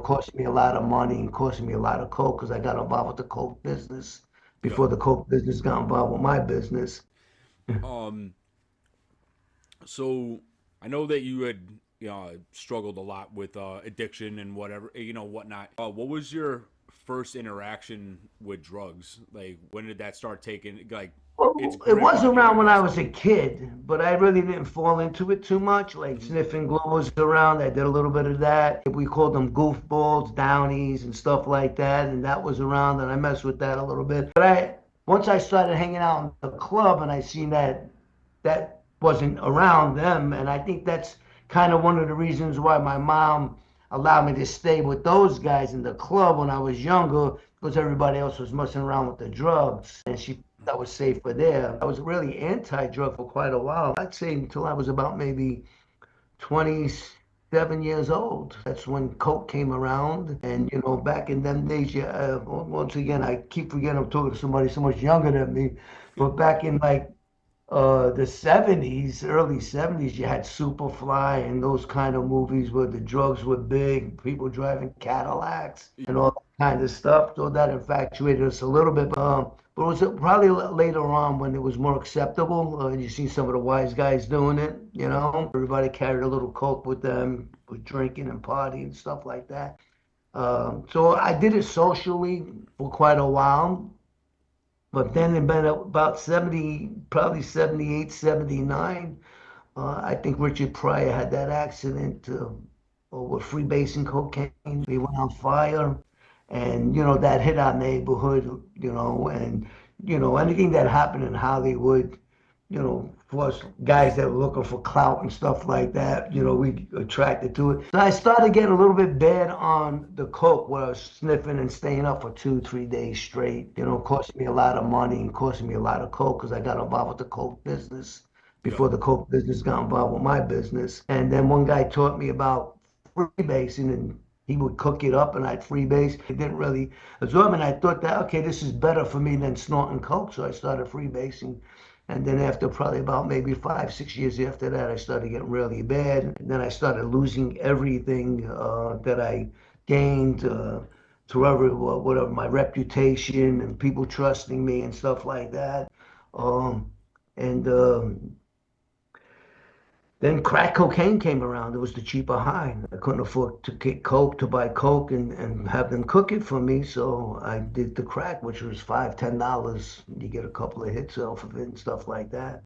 cost me a lot of money and cost me a lot of coke because I got involved with the coke business Yeah. before the coke business got involved with my business. Um. So I know that you had struggled a lot with addiction and whatever whatnot. What was your first interaction with drugs? Like when did that start taking its Well, it grip was on you? I around when I guess. was a kid, but I really didn't fall into it too much. Like Mm-hmm. sniffing glue was around. I did a little bit of that. We called them goofballs, downies, and stuff like that. And that was around, and I messed with that a little bit. But once I started hanging out in the club, and I seen that that wasn't around them, and I think that's kind of one of the reasons why my mom allowed me to stay with those guys in the club when I was younger, because everybody else was messing around with the drugs, and she that was safer there. I was really anti-drug for quite a while. I'd say until I was about maybe 27 years old. That's when Coke came around. And, back in them days, yeah, once again, I keep forgetting I'm talking to somebody so much younger than me. But back in like the 70s, early 70s, you had Superfly and those kind of movies where the drugs were big, people driving Cadillacs and all that kind of stuff. So that infatuated us a little bit. But it was probably later on when it was more acceptable. You see some of the wise guys doing it, Everybody carried a little Coke with them, with drinking and partying and stuff like that. So I did it socially for quite a while. But then in about 70, probably 78, 79, I think Richard Pryor had that accident with freebasing cocaine. He went on fire. And, that hit our neighborhood, and, anything that happened in Hollywood, for us guys that were looking for clout and stuff like that, we attracted to it. So I started getting a little bit bad on the coke where I was sniffing and staying up for 2, 3 days straight. Cost me a lot of money and cost me a lot of coke because I got involved with the coke business Yeah. before the coke business got involved with my business. And then one guy taught me about freebasing, and he would cook it up and I'd freebase. It didn't really absorb, and I thought that, okay, this is better for me than snorting coke. So I started freebasing. And then after probably about maybe 5, 6 years after that, I started getting really bad. And then I started losing everything that I gained to whatever my reputation and people trusting me and stuff like that. Um, and Then crack cocaine came around. It was the cheaper high. I couldn't afford to get coke to buy coke and have them cook it for me. So I did the crack, which was $5, $10. You get a couple of hits off of it and stuff like that.